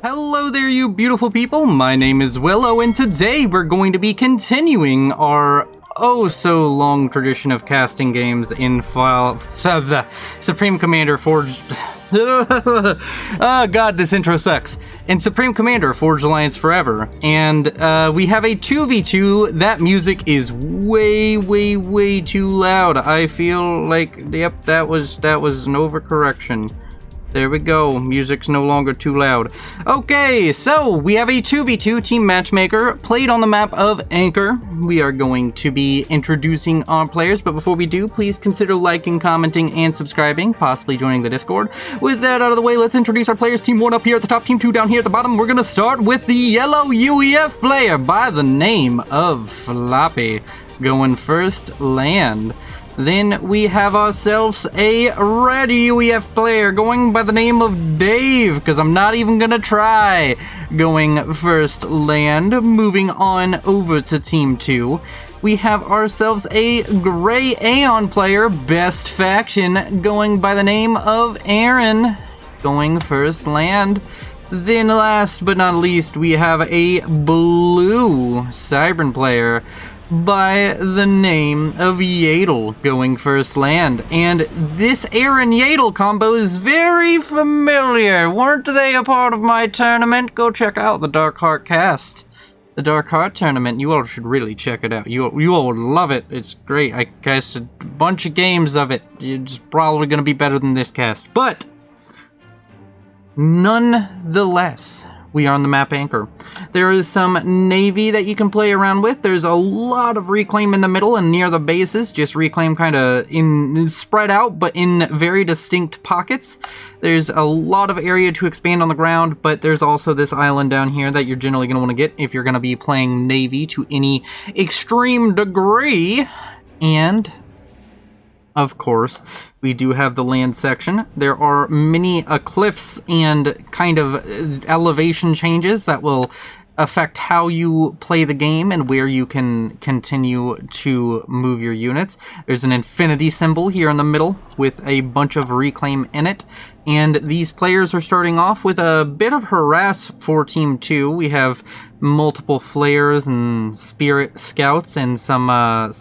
Hello there, you beautiful people. My name is Willow, and today we're going to be continuing our oh-so-long tradition of casting games in Supreme Commander Forge... Oh god, this intro sucks. In Supreme Commander Forge Alliance Forever. And we have a 2v2. That music is way too loud. I feel like, yep, that was an overcorrection. There we go, music's no longer too loud. Okay, so we have a 2v2 team matchmaker played on the map of Anchor. We are going to be introducing our players, but before we do, please consider liking, commenting, and subscribing, possibly joining the Discord. With that out of the way, let's introduce our players. Team 1 up here at the top, Team 2 down here at the bottom. We're gonna start with the yellow UEF player by the name of Floppy. Going first, Land. Then we have ourselves a red UEF player going by the name of Dave, because I'm not even gonna try. Going first, Land. Moving on over to Team 2. We have ourselves a gray Aeon player, best faction, going by the name of Aaron. Going first, Land. Then last but not least, we have a blue Cybern player by the name of Yadel, going first, Land. And this Aaron Yadel combo is very familiar. Weren't they a part of my tournament? Go check out the Dark Heart cast. The Dark Heart tournament. You all should really check it out. You all would love it. It's great. I casted a bunch of games of it. It's probably going to be better than this cast. But nonetheless, we are on the map Anchor. There is some Navy that you can play around with. There's a lot of Reclaim in the middle and near the bases. Just Reclaim kind of spread out, but in very distinct pockets. There's a lot of area to expand on the ground, but there's also this island down here that you're generally going to want to get if you're going to be playing Navy to any extreme degree. And of course, we do have the land section. There are many cliffs and kind of elevation changes that will affect how you play the game and where you can continue to move your units. There's an infinity symbol here in the middle with a bunch of Reclaim in it. And these players are starting off with a bit of harass for Team 2. We have multiple flares and spirit scouts and some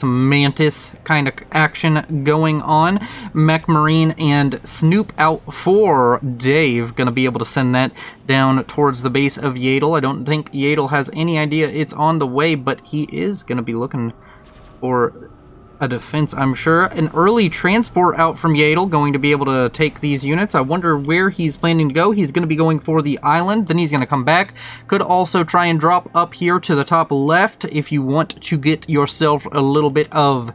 mantis kind of action going on. Mech Marine and Snoop out for Dave. Gonna be able to send that down towards the base of Yadel. I don't think Yadel has any idea it's on the way, but he is gonna be looking for a defense, I'm sure. An early transport out from Yadel, going to be able to take these units. I wonder where he's planning to go. He's going to be going for the island, then he's going to come back. Could also try and drop up here to the top left if you want to get yourself a little bit of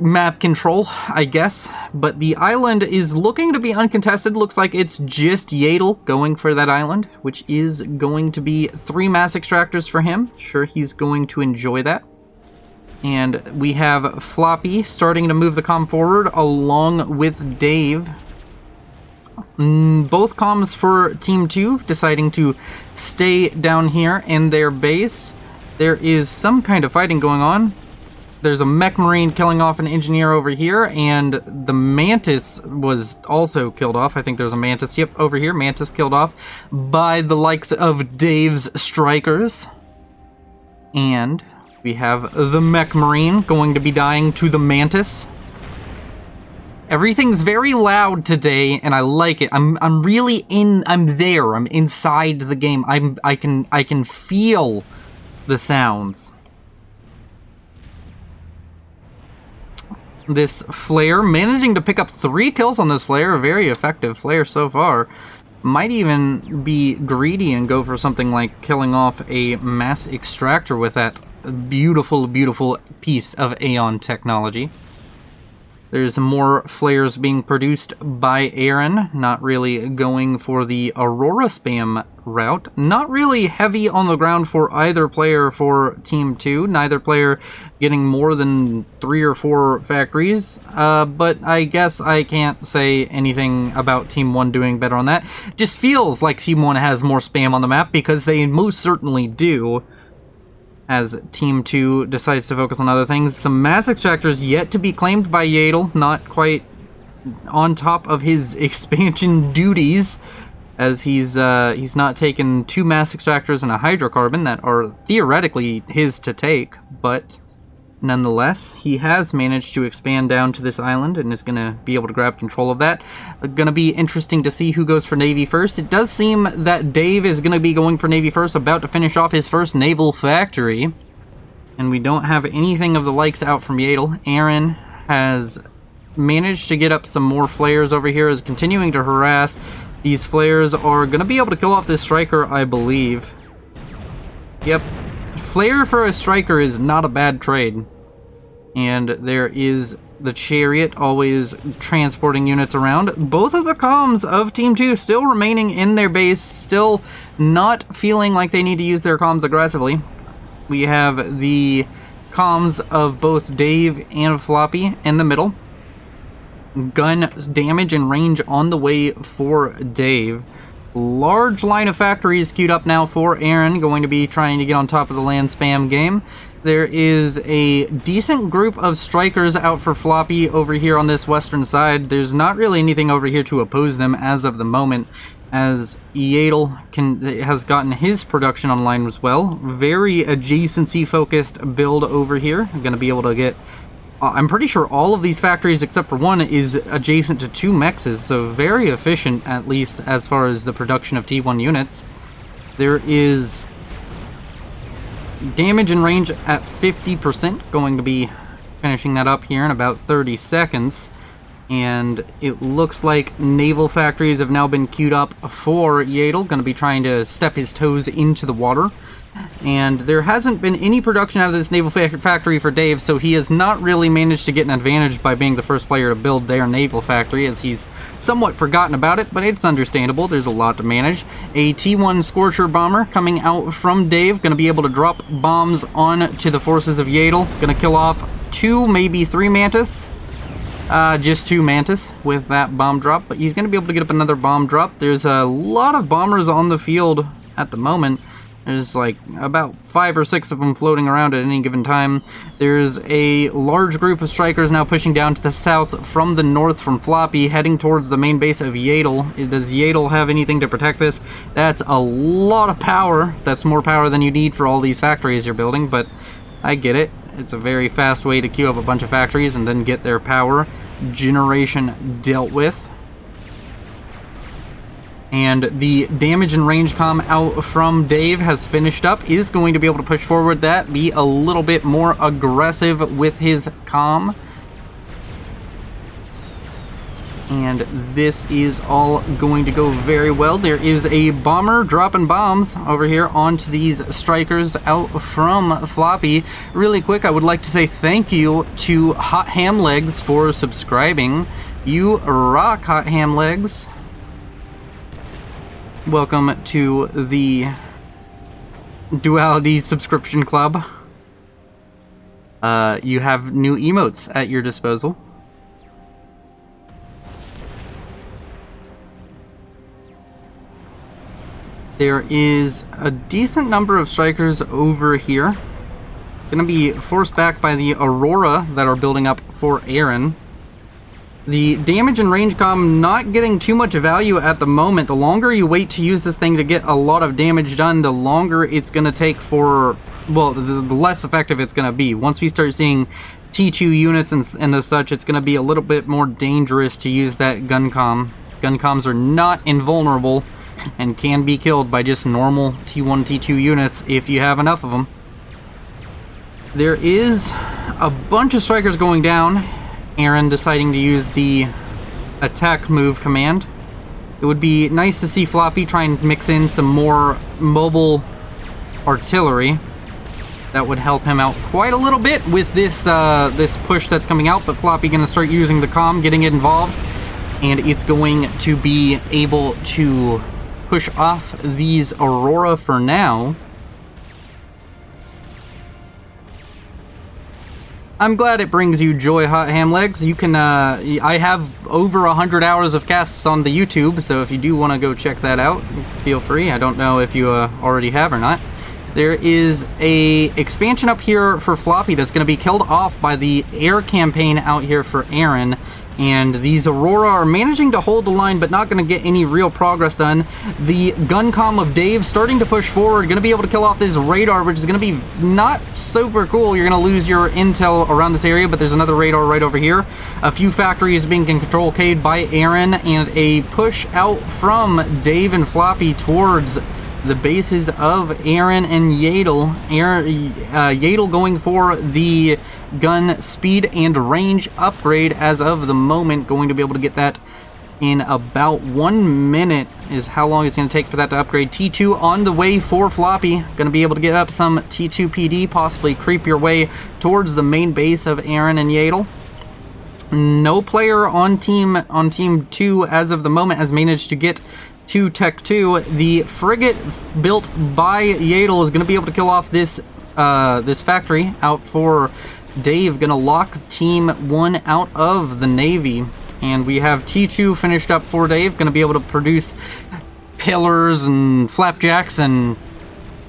map control, I guess. But the island is looking to be uncontested. Looks like it's just Yadel going for that island, which is going to be 3 mass extractors for him. Sure, he's going to enjoy that. And we have Floppy starting to move the comm forward along with Dave. Both comms for Team 2 deciding to stay down here in their base. There is some kind of fighting going on. There's a Mech Marine killing off an engineer over here, and the Mantis was also killed off. I think there's a Mantis, yep, over here. Mantis killed off by the likes of Dave's Strikers. And we have the Mech Marine going to be dying to the Mantis. Everything's very loud today, and I like it. I'm there. I'm inside the game. I can feel the sounds. This flare, managing to pick up 3 kills on this flare, a very effective flare so far. Might even be greedy and go for something like killing off a mass extractor with that beautiful piece of Aeon technology. There's more flares being produced by Aaron, not really going for the Aurora spam route. Not really heavy on the ground for either player for Team 2. Neither player getting more than 3 or 4 factories. But I guess I can't say anything about Team 1 doing better on that. Just feels like Team 1 has more spam on the map, because they most certainly do. As Team 2 decides to focus on other things. Some mass extractors yet to be claimed by Yadel, not quite on top of his expansion duties. as he's not taken 2 mass extractors and a hydrocarbon that are theoretically his to take, but nonetheless, he has managed to expand down to this island and is going to be able to grab control of that. Going to be interesting to see who goes for Navy first. It does seem that Dave is going to be going for Navy first, about to finish off his first naval factory. And we don't have anything of the likes out from Yaddle. Aaron has managed to get up some more flares over here, is continuing to harass. These flares are going to be able to kill off this striker, I believe. Yep. Flare for a striker is not a bad trade. And there is the chariot always transporting units around. Both of the comms of Team 2 still remaining in their base, still not feeling like they need to use their comms aggressively. We have the comms of both Dave and Floppy in the middle. Gun damage and range on the way for Dave. Large line of factories queued up now for Aaron, going to be trying to get on top of the land spam game. There is a decent group of strikers out for Floppy over here on this western side. There's not really anything over here to oppose them as of the moment, as Yaddle has gotten his production online as well. Very adjacency focused build over here. I'm going to be able to get I'm pretty sure all of these factories except for one is adjacent to 2 mexes, so very efficient, at least as far as the production of T1 units. There is damage and range at 50%, going to be finishing that up here in about 30 seconds. And it looks like naval factories have now been queued up for Yaddle, going to be trying to step his toes into the water. And there hasn't been any production out of this naval factory for Dave, so he has not really managed to get an advantage by being the first player to build their naval factory, as he's somewhat forgotten about it, but it's understandable. There's a lot to manage. A T1 Scorcher bomber coming out from Dave, going to be able to drop bombs on to the forces of Yaddle. Going to kill off 2, maybe 3 Mantis. Just 2 Mantis with that bomb drop, but he's going to be able to get up another bomb drop. There's a lot of bombers on the field at the moment. There's like about 5 or 6 of them floating around at any given time. There's a large group of strikers now pushing down to the south from the north from Floppy, heading towards the main base of Yaddle. Does Yaddle have anything to protect this? That's a lot of power. That's more power than you need for all these factories you're building, but I get it. It's a very fast way to queue up a bunch of factories and then get their power generation dealt with. And the damage and range comm out from Dave has finished up, is going to be able to push forward that, be a little bit more aggressive with his comm. And this is all going to go very well. There is a bomber dropping bombs over here onto these strikers out from Floppy. Really quick, I would like to say thank you to Hot Ham Legs for subscribing. You rock, Hot Ham Legs. Welcome to the Duality subscription club. You have new emotes at your disposal. There is a decent number of strikers over here. Going to be forced back by the Aurora that are building up for Aaron. The damage and range comm not getting too much value at the moment. The longer you wait to use this thing to get a lot of damage done, the longer it's going to take for, well, the less effective it's going to be. Once we start seeing T2 units and the such, it's going to be a little bit more dangerous to use that gun comm. Gun comms are not invulnerable and can be killed by just normal T1, T2 units if you have enough of them. There is a bunch of strikers going down. Aaron deciding to use the attack move command. It would be nice to see Floppy try and mix in some more mobile artillery. That would help him out quite a little bit with this this push that's coming out, but Floppy going to start using the comm, getting it involved, and it's going to be able to push off these Aurora for now. I'm glad it brings you joy, Hot Ham Legs. You can, I have over 100 hours of casts on the YouTube, so if you do want to go check that out, feel free. I don't know if you already have or not. There is a expansion up here for Floppy that's going to be killed off by the air campaign out here for Aaron. And these Aurora are managing to hold the line, but not going to get any real progress done. The gun comm of Dave starting to push forward, going to be able to kill off this radar, which is going to be not super cool. You're going to lose your intel around this area, but there's another radar right over here. A few factories being control K'd by Aaron, and a push out from Dave and Floppy towards the bases of Aaron and Yadel. Yadel going for the gun speed and range upgrade as of the moment, going to be able to get that in about 1 minute is how long it's going to take for that to upgrade. T2 on the way for Floppy, going to be able to get up some T2 PD, possibly creep your way towards the main base of Aaron and Yadel. No player on team 2 as of the moment has managed to get to Tech 2. The frigate built by Yadel is going to be able to kill off this this factory out for Dave. Going to lock Team 1 out of the Navy. And we have T2 finished up for Dave. Going to be able to produce pillars and flapjacks and,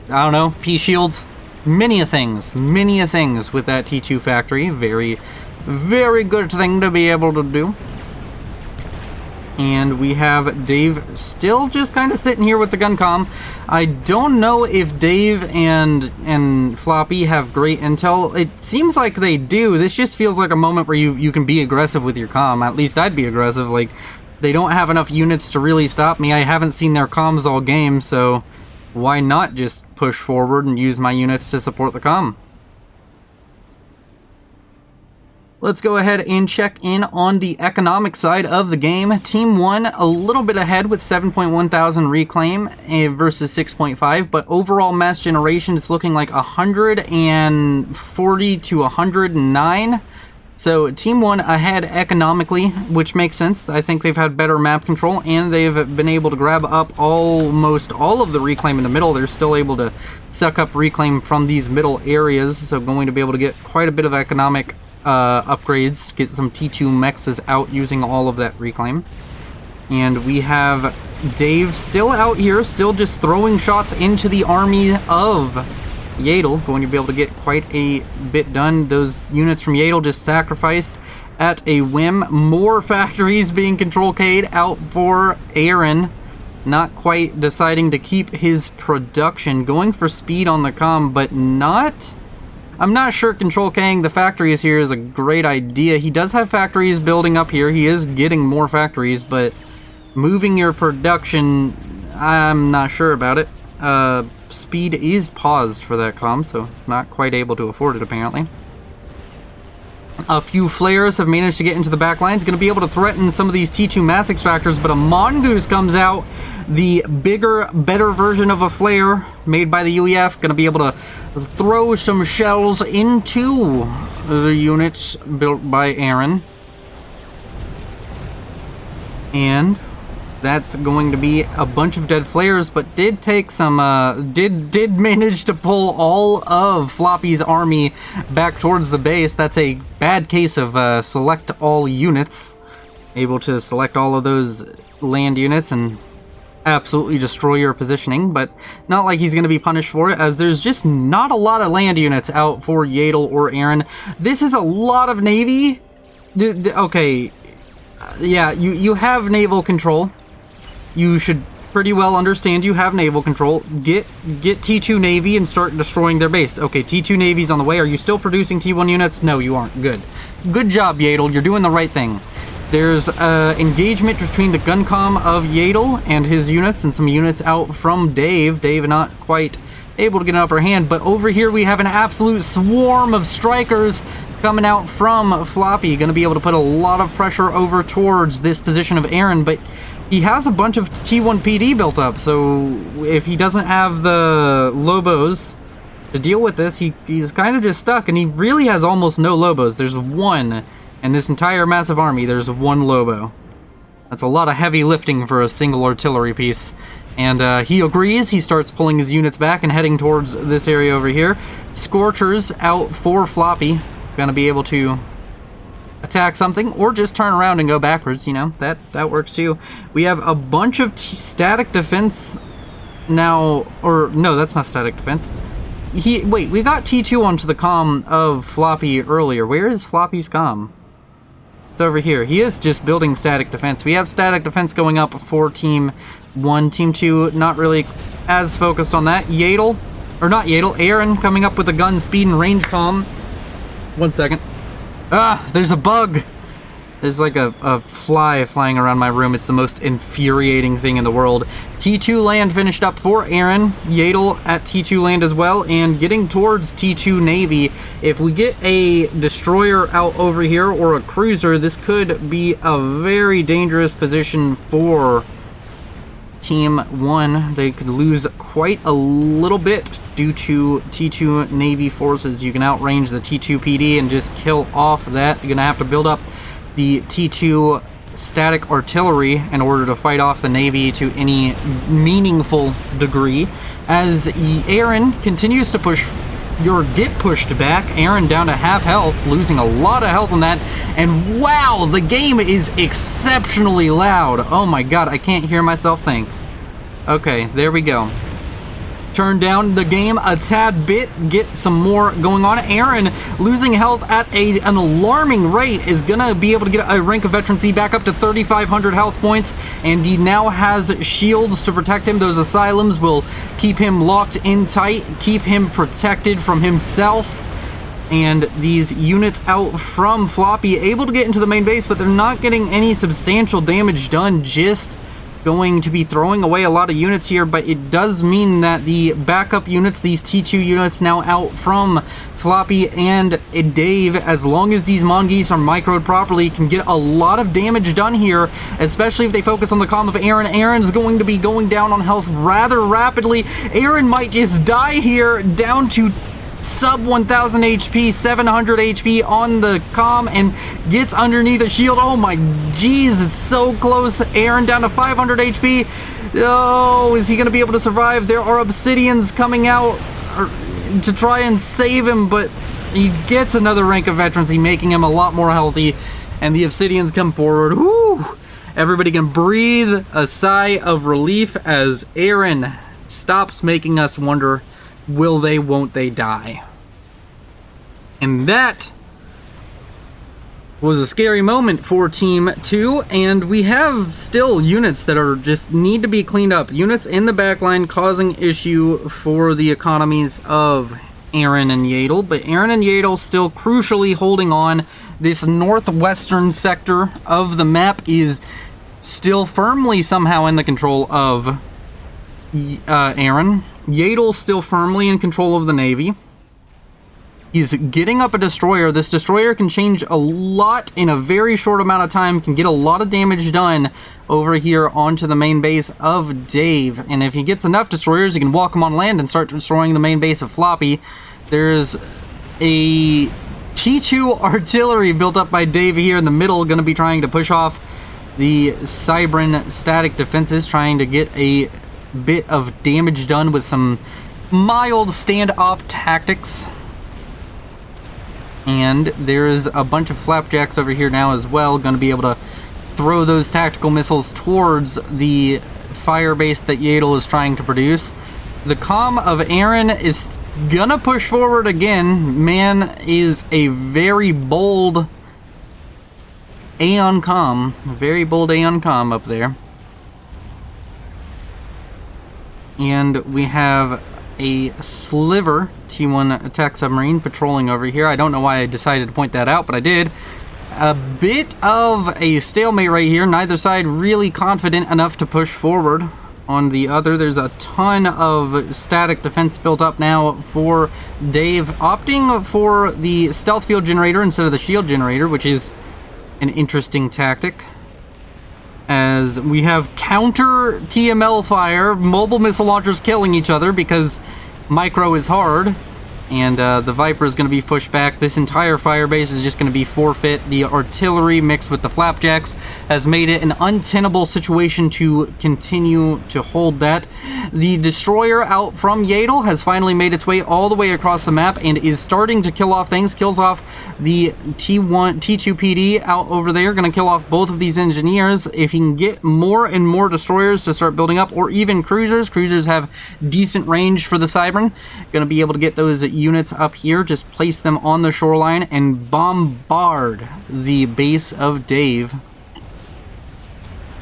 I don't know, P-shields. Many a things with that T2 factory. Very, very good thing to be able to do. And we have Dave still just kind of sitting here with the gun comm. I don't know if Dave and Floppy have great intel. It seems like they do. This just feels like a moment where you can be aggressive with your comm. At least I'd be aggressive. Like, they don't have enough units to really stop me. I haven't seen their comms all game, so why not just push forward and use my units to support the comm? Let's go ahead and check in on the economic side of the game. Team 1 a little bit ahead with 7.1 thousand reclaim versus 6.5, but overall mass generation is looking like 140 to 109. So Team 1 ahead economically, which makes sense. I think they've had better map control, and they've been able to grab up almost all of the reclaim in the middle. They're still able to suck up reclaim from these middle areas, so going to be able to get quite a bit of economic upgrades, get some T2 mexes out using all of that reclaim. And we have Dave still out here, still just throwing shots into the army of Yadel, going to be able to get quite a bit done. Those units from Yadel just sacrificed at a whim. More factories being control K'd out for Aaron, not quite deciding to keep his production, going for speed on the comm, but not... I'm not sure control K'ing the factories here is a great idea. He does have factories building up here. He is getting more factories, but moving your production, I'm not sure about it. Speed is paused for that comm, so not quite able to afford it apparently. A few flares have managed to get into the back lines, going to be able to threaten some of these T2 mass extractors, but a mongoose comes out, the bigger, better version of a flare made by the UEF, going to be able to throw some shells into the units built by Aaron. And that's going to be a bunch of dead flares, but did take some, did manage to pull all of Floppy's army back towards the base. That's a bad case of select all units. Able to select all of those land units and absolutely destroy your positioning, but not like he's going to be punished for it, as there's just not a lot of land units out for Yadel or Aaron. This is a lot of Navy. Okay, yeah, you have naval control. You should pretty well understand you have naval control. Get T2 Navy and start destroying their base. Okay, T2 Navy's on the way. Are you still producing T1 units? No, you aren't. Good. Good job, Yadel. You're doing the right thing. There's engagement between the gun comm of Yadel and his units and some units out from Dave. Dave not quite able to get an upper hand, but over here we have an absolute swarm of strikers coming out from Floppy. Going to be able to put a lot of pressure over towards this position of Aaron, but he has a bunch of T1 PD built up, so if he doesn't have the Lobos to deal with this, he's kind of just stuck, and he really has almost no Lobos. There's one. And this entire massive army, there's one Lobo. That's a lot of heavy lifting for a single artillery piece. And he agrees. He starts pulling his units back and heading towards this area over here. Scorchers out for Floppy. Gonna be able to attack something or just turn around and go backwards. You know, that works too. We have a bunch of static defense now. Or, no, that's not static defense. Wait, we got T2 onto the comm of Floppy earlier. Where is Floppy's comm? It's over here. He is just building static defense. We have static defense going up for Team 1. Team 2, not really as focused on that. Aaron coming up with a gun, speed, and range comm. 1 second. There's a bug. There's like a fly flying around my room. It's the most infuriating thing in the world. T2 land finished up for Aaron. Yadel at T2 land as well, and getting towards T2 Navy. If we get a destroyer out over here or a cruiser, this could be a very dangerous position for Team 1. They could lose quite a little bit due to T2 Navy forces. You can outrange the T2 PD and just kill off that. You're gonna have to build up the T2 static artillery in order to fight off the Navy to any meaningful degree. As Aaron continues to get pushed back. Aaron down to half health, losing a lot of health on that. And wow, the game is exceptionally loud. Oh my god, I can't hear myself think. Okay, there we go. Turn down the game a tad bit, get some more going on. Aaron, losing health at an alarming rate, is gonna be able to get a rank of veterancy back up to 3,500 health points, and he now has shields to protect him. Those asylums will keep him locked in tight, keep him protected from himself. And these units out from Floppy able to get into the main base, but they're not getting any substantial damage done, just going to be throwing away a lot of units here. But it does mean that the backup units, these T2 units now out from Floppy and Dave, as long as these Mongoose are microed properly, can get a lot of damage done here, especially if they focus on the comm of Aaron. Aaron's going to be going down on health rather rapidly. Aaron might just die here, down to sub 1000 HP, 700 HP on the comm, and gets underneath a shield. Oh my jeez, it's so close. Aaron down to 500 HP. Oh, is he going to be able to survive? There are obsidians coming out to try and save him, but he gets another rank of veterancy, making him a lot more healthy, and the obsidians come forward. Woo! Everybody can breathe a sigh of relief as Aaron stops making us wonder, will they, won't they die? And that was a scary moment for Team 2, and we have still units that are just need to be cleaned up. Units in the backline causing issue for the economies of Aaron and Yadel, but Aaron and Yadel still crucially holding on. This northwestern sector of the map is still firmly somehow in the control of Aaron. Yadel still firmly in control of the Navy. He's getting up a destroyer. This destroyer can change a lot in a very short amount of time, can get a lot of damage done over here onto the main base of Dave. And if he gets enough destroyers, he can walk them on land and start destroying the main base of Floppy. There's a T2 artillery built up by Dave here in the middle, going to be trying to push off the Cybran static defenses, trying to get a bit of damage done with some mild standoff tactics. And there's a bunch of flapjacks over here now as well, going to be able to throw those tactical missiles towards the fire base that Yadel is trying to produce. The comm of Aaron is gonna push forward again. Man is a very bold Aeon comm, very bold Aeon comm up there. And we have a Sliver T1 attack submarine patrolling over here. I don't know why I decided to point that out, but I did. A bit of a stalemate right here. Neither side really confident enough to push forward on the other. There's a ton of static defense built up now for Dave, opting for the stealth field generator instead of the shield generator, which is an interesting tactic. As we have counter TML fire, mobile missile launchers killing each other because micro is hard, and the Viper is going to be pushed back. This entire fire base is just going to be forfeit. The artillery mixed with the flapjacks has made it an untenable situation to continue to hold that. The destroyer out from Yadel has finally made its way all the way across the map and is starting to kill off things. Kills off the T2 PD out over there. Going to kill off both of these engineers. If he can get more and more destroyers to start building up, or even cruisers. Cruisers have decent range for the Cybran. Going to be able to get those units up here, just place them on the shoreline and bombard the base of Dave.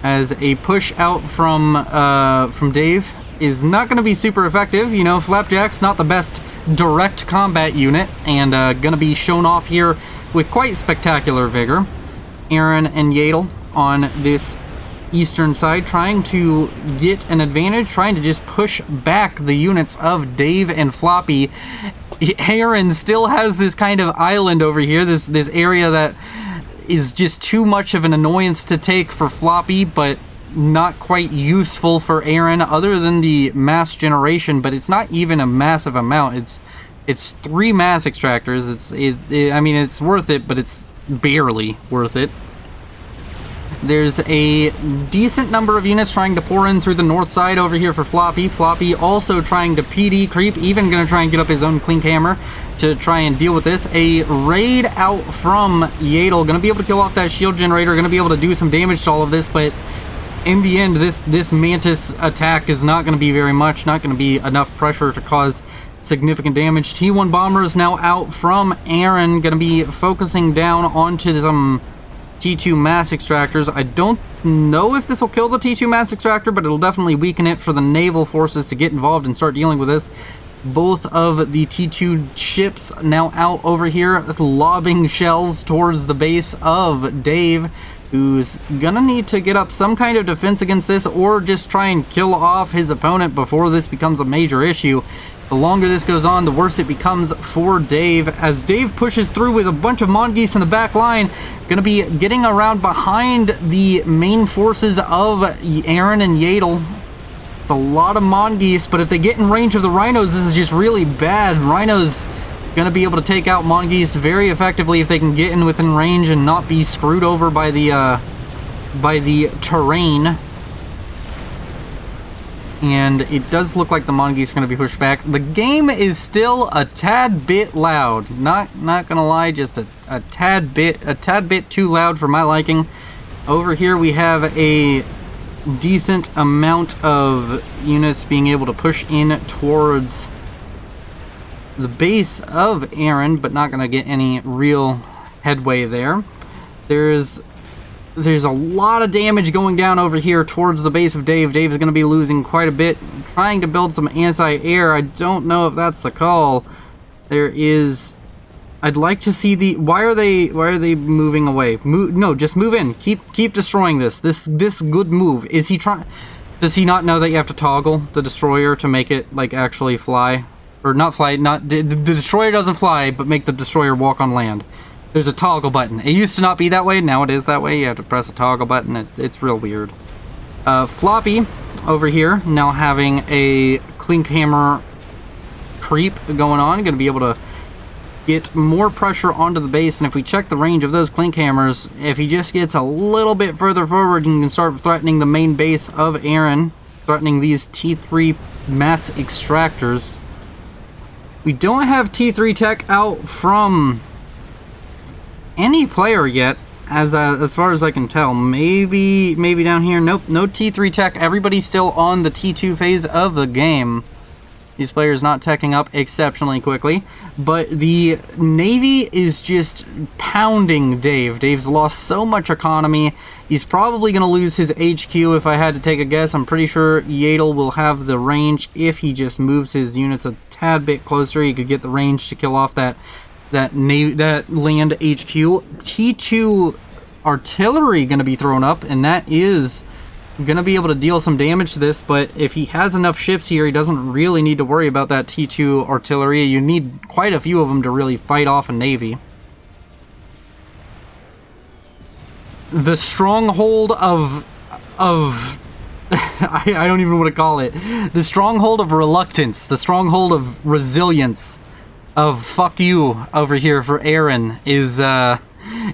As a push out from Dave is not going to be super effective. You know, Flapjack's not the best direct combat unit, and going to be shown off here with quite spectacular vigor. Aaron and Yadel on this eastern side trying to get an advantage, trying to just push back the units of Dave and Floppy. Aaron still has this kind of island over here, this area that is just too much of an annoyance to take for Floppy, but not quite useful for Aaron other than the mass generation, but it's not even a massive amount. It's 3 mass extractors. I mean, it's worth it, but it's barely worth it. There's a decent number of units trying to pour in through the north side over here for Floppy. Floppy also trying to PD creep, even going to try and get up his own Clink Hammer to try and deal with this. A raid out from Yadel, going to be able to kill off that shield generator, going to be able to do some damage to all of this, but in the end, this Mantis attack is not going to be very much, not going to be enough pressure to cause significant damage. T1 Bomber is now out from Aaron, going to be focusing down onto some T2 mass extractors. I don't know if this will kill the T2 mass extractor, but it'll definitely weaken it for the naval forces to get involved and start dealing with this. Both of the T2 ships now out over here, lobbing shells towards the base of Dave, who's gonna need to get up some kind of defense against this, or just try and kill off his opponent before this becomes a major issue. The longer this goes on, the worse it becomes for Dave, as Dave pushes through with a bunch of Mongoose in the back line, going to be getting around behind the main forces of Aaron and Yadel. It's a lot of Mongoose, but if they get in range of the Rhinos, this is just really bad. Rhinos going to be able to take out Mongoose very effectively if they can get in within range and not be screwed over by the terrain. And it does look like the Mongoose are going to be pushed back. The game is still a tad bit loud. Not gonna lie, just a tad bit too loud for my liking. Over here we have a decent amount of units being able to push in towards the base of Aaron, but not gonna get any real headway there. There's a lot of damage going down over here towards the base of Dave. Dave is going to be losing quite a bit, trying to build some anti-air. I don't know if that's the call. I'd like to see the... Why are they moving away? No, just move in. Keep destroying this. This good move. Is he trying... Does he not know that you have to toggle the destroyer to make it, like, actually fly? Or not fly, the destroyer doesn't fly, but make the destroyer walk on land. There's a toggle button. It used to not be that way, now it is that way. You have to press a toggle button. It's real weird. Floppy over here, now having a Clink Hammer creep going on. Going to be able to get more pressure onto the base, and if we check the range of those Clink Hammers, if he just gets a little bit further forward, you can start threatening the main base of Aaron, threatening these T3 mass extractors. We don't have T3 tech out from any player yet, as far as I can tell. Maybe down here. Nope, no T3 tech. Everybody's still on the T2 phase of the game. These players not teching up exceptionally quickly, but the Navy is just pounding Dave. Dave's lost so much economy. He's probably going to lose his HQ if I had to take a guess. I'm pretty sure Yadel will have the range if he just moves his units a tad bit closer. He could get the range to kill off that land HQ. T2 artillery going to be thrown up, and that is going to be able to deal some damage to this, but if he has enough ships here, he doesn't really need to worry about that T2 artillery. You need quite a few of them to really fight off a navy. The stronghold of I don't even know what to call it. The stronghold of reluctance, the stronghold of resilience, of fuck you over here for Aaron is going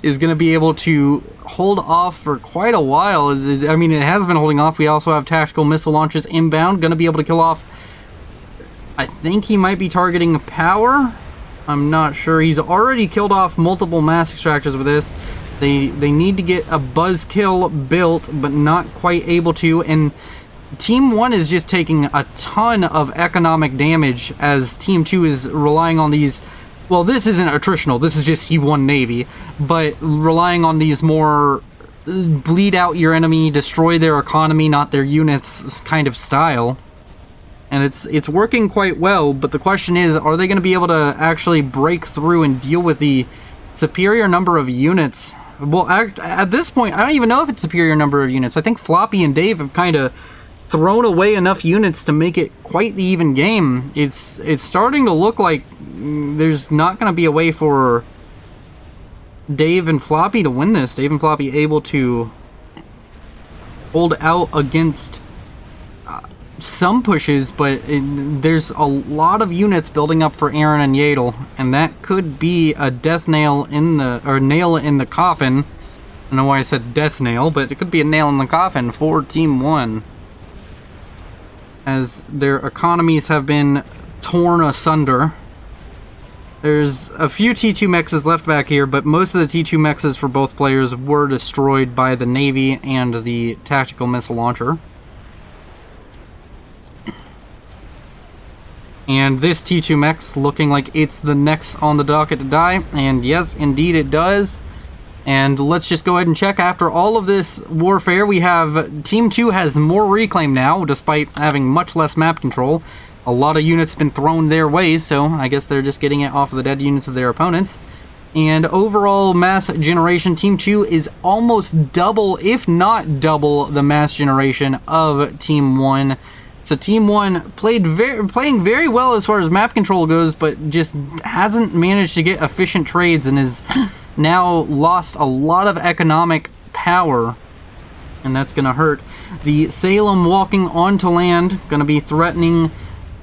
to be able to hold off for quite a while. I mean, it has been holding off. We also have tactical missile launches inbound, going to be able to kill off. I think he might be targeting power. I'm not sure. He's already killed off multiple mass extractors with this. They need to get a buzzkill built, but not quite able to. And Team 1 is just taking a ton of economic damage as Team 2 is relying on these... Well, this isn't attritional, this is just he won Navy, but relying on these more bleed out your enemy, destroy their economy, not their units kind of style. And it's working quite well, but the question is, are they going to be able to actually break through and deal with the superior number of units? Well, at this point, I don't even know if it's superior number of units. I think Floppy and Dave have kind of thrown away enough units to make it quite the even game. It's starting to look like there's not going to be a way for Dave and Floppy to win this. Dave and Floppy able to hold out against some pushes, but there's a lot of units building up for Aaron and Yadel, and that could be a death nail in the, or nail in the coffin. I don't know why I said death nail, but it could be a nail in the coffin for Team 1, as their economies have been torn asunder. There's a few T2 mexes left back here, but most of the T2 mexes for both players were destroyed by the Navy and the tactical missile launcher. And this T2 mech's looking like it's the next on the docket to die, and yes, indeed it does. And let's just go ahead and check. After all of this warfare, we have Team 2 has more reclaim now, despite having much less map control. A lot of units been thrown their way, so I guess they're just getting it off of the dead units of their opponents. And overall mass generation, Team 2 is almost double, if not double, the mass generation of Team 1. So Team 1 playing very well as far as map control goes, but just hasn't managed to get efficient trades and has now lost a lot of economic power. And that's going to hurt. The Salem walking onto land, going to be threatening,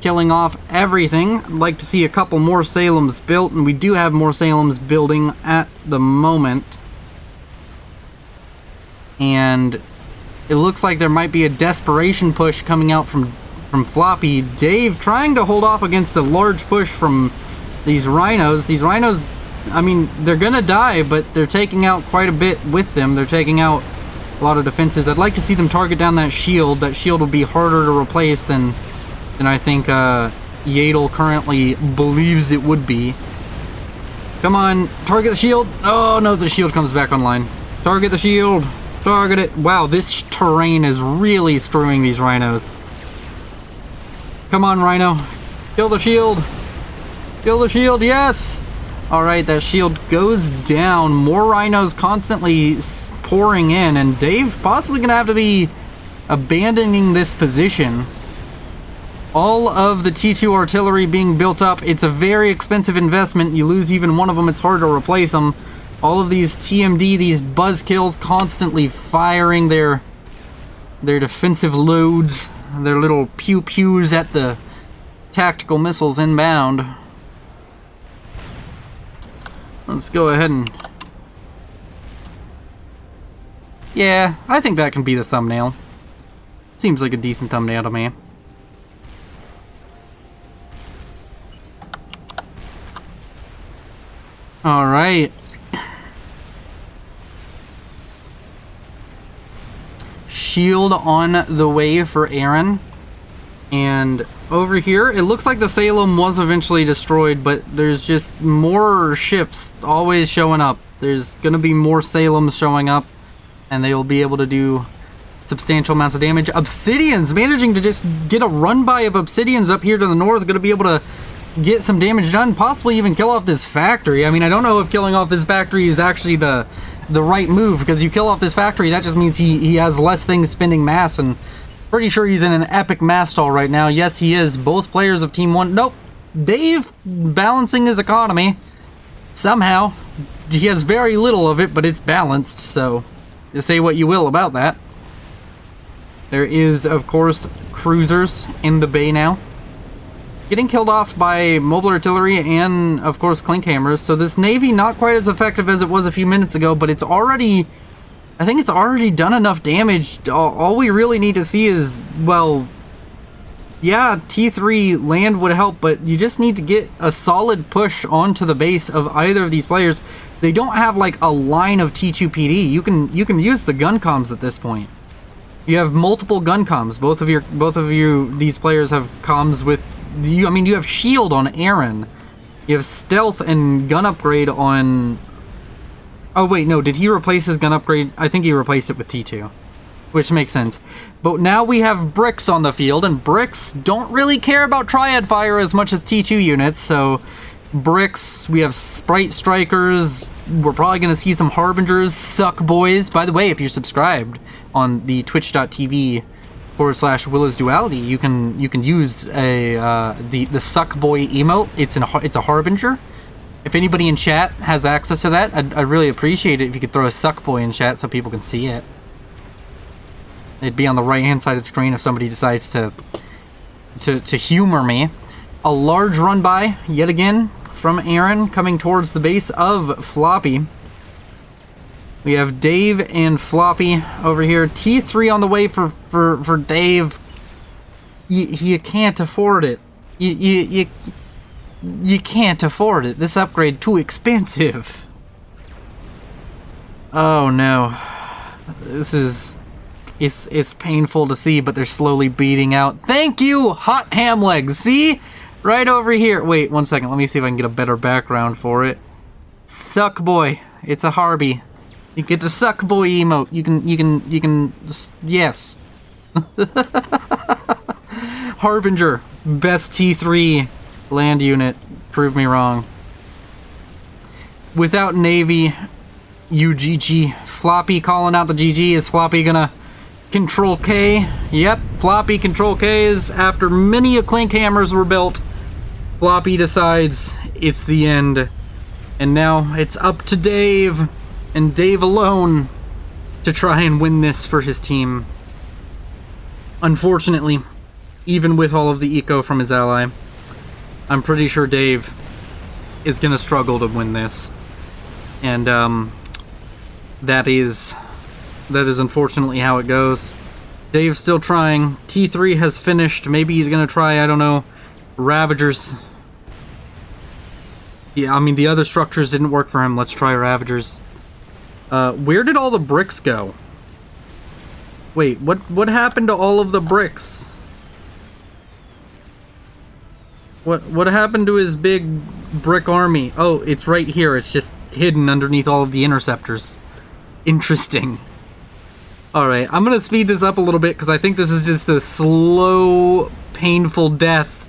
killing off everything. I'd like to see a couple more Salems built, and we do have more Salems building at the moment. And it looks like there might be a desperation push coming out from Floppy. Dave trying to hold off against a large push from these Rhinos. These Rhinos, I mean, they're gonna die, but they're taking out quite a bit with them. They're taking out a lot of defenses. I'd like to see them target down that shield. That shield will be harder to replace than I think Yadel currently believes it would be. Come on, target the shield. Oh no, the shield comes back online. Target the shield. Target it. Wow, this terrain is really screwing these Rhinos. Come on, Rhino. Kill the shield. Kill the shield, yes! Alright, that shield goes down. More Rhinos constantly pouring in, and Dave possibly going to have to be abandoning this position. All of the T2 artillery being built up. It's a very expensive investment. You lose even one of them, it's hard to replace them. All of these TMD, these buzzkills, constantly firing their defensive loads, their little pew-pews at the tactical missiles inbound. Let's go ahead and... Yeah, I think that can be the thumbnail. Seems like a decent thumbnail to me. Alright. Shield on the way for Aaron. And over here, it looks like the Salem was eventually destroyed, but there's just more ships always showing up. There's going to be more Salems showing up, and they will be able to do substantial amounts of damage. Obsidians, managing to just get a run-by of Obsidians up here to the north, going to be able to get some damage done, possibly even kill off this factory. I mean, I don't know if killing off this factory is actually the right move, because you kill off this factory, that just means he has less things spending mass, and pretty sure he's in an epic mass stall right now. Yes, he is. Both players of Team 1. Nope. Dave balancing his economy. Somehow. He has very little of it, but it's balanced, so you say what you will about that. There is, of course, cruisers in the bay now. Getting killed off by mobile artillery and, of course, clink hammers. So this Navy, not quite as effective as it was a few minutes ago, but it's already... I think it's already done enough damage. All we really need to see is, well, yeah, T3 land would help, but you just need to get a solid push onto the base of either of these players. They don't have like a line of T2 PD. You can use the gun comms at this point. You have multiple gun comms. Both of you, these players have comms with you. I mean, you have shield on Aaron. You have stealth and gun upgrade on... Oh wait, no, did he replace his gun upgrade? I think he replaced it with T2, which makes sense. But now we have bricks on the field, and bricks don't really care about triad fire as much as T2 units, so bricks, we have sprite strikers, we're probably going to see some harbingers, suck boys. By the way, if you're subscribed on the twitch.tv/Willow's Duality, you can use the suck boy emote. It's a harbinger. If anybody in chat has access to that, I'd really appreciate it if you could throw a suck boy in chat so people can see it. It'd be on the right hand side of the screen if somebody decides to humor me. A large run by yet again from Aaron coming towards the base of Floppy. We have Dave and Floppy over here. T3 on the way for Dave. You can't afford it. You can't afford it. This upgrade too expensive. Oh no. This is... It's painful to see, but they're slowly beating out. Thank you, Hot Ham Legs. See? Right over here. Wait, one second. Let me see if I can get a better background for it. Suck boy. It's a Harby. You get the suck boy emote. You can yes. Harbinger. Best T3 land unit. Prove me wrong. Without Navy, UGG. Floppy calling out the GG. Is Floppy gonna Control K? Yep, Floppy Control K's. After many a clink hammers were built, Floppy decides it's the end. And now it's up to Dave, and Dave alone, to try and win this for his team. Unfortunately, even with all of the eco from his ally, I'm pretty sure Dave is gonna struggle to win this. And that is unfortunately how it goes. Dave's still trying. T3 has finished. Maybe he's gonna try, I don't know, Ravagers. Yeah, I mean, the other structures didn't work for him. Let's try Ravagers. Where did all the bricks go? Wait, what happened to all of the bricks? What happened to his big brick army? Oh, it's right here. It's just hidden underneath all of the interceptors. Interesting. Alright, I'm gonna speed this up a little bit because I think this is just a slow, painful death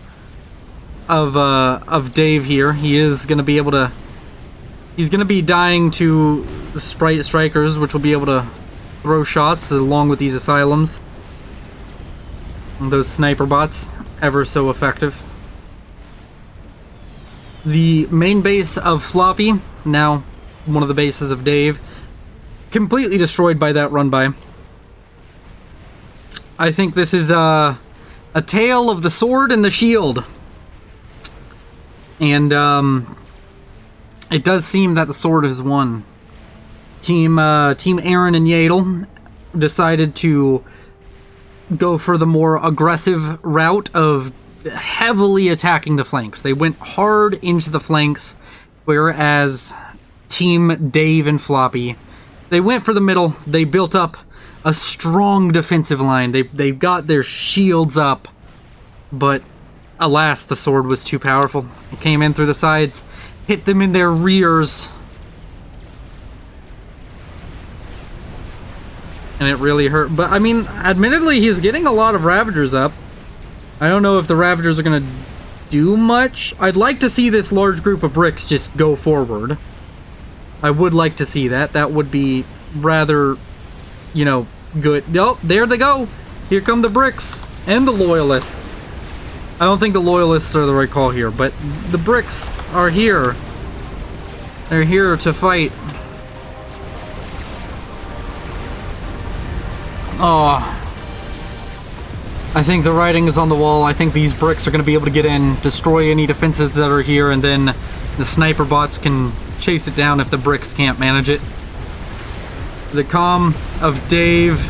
of Dave here. He is gonna be able to... He's gonna be dying to sprite strikers, which will be able to throw shots along with these asylums. And those sniper bots, ever so effective. The main base of Floppy, now one of the bases of Dave, completely destroyed by that run-by. I think this is a tale of the sword and the shield. And it does seem that the sword has won. Team Aaron and Yadel decided to go for the more aggressive route of heavily attacking the flanks. They went hard into the flanks, whereas Team Dave and Floppy, they went for the middle. They built up a strong defensive line. They've got their shields up, but alas, the sword was too powerful. It came in through the sides, hit them in their rears, and it really hurt. But I mean, admittedly, he's getting a lot of Ravagers up. I don't know if the Ravagers are gonna do much. I'd like to see this large group of bricks just go forward. I would like to see that. That would be rather, you know, good. Oh, there they go. Here come the bricks and the loyalists. I don't think the loyalists are the right call here, but the bricks are here. They're here to fight. Oh, I think the writing is on the wall. I think these bricks are going to be able to get in, destroy any defenses that are here, and then the sniper bots can chase it down if the bricks can't manage it. The comm of Dave,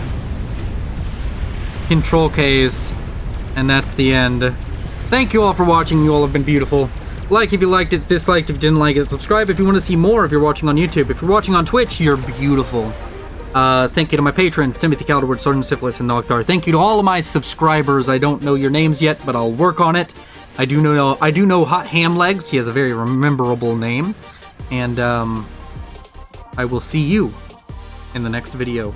Control K's, and that's the end. Thank you all for watching. You all have been beautiful. Like if you liked it, disliked if you didn't like it, subscribe if you want to see more if you're watching on YouTube. If you're watching on Twitch, you're beautiful. Thank you to my patrons, Timothy Calderwood, Sergeant Syphilis, and Noctar. Thank you to all of my subscribers. I don't know your names yet, but I'll work on it. I do know Hot Ham Legs. He has a very memorable name. And I will see you in the next video.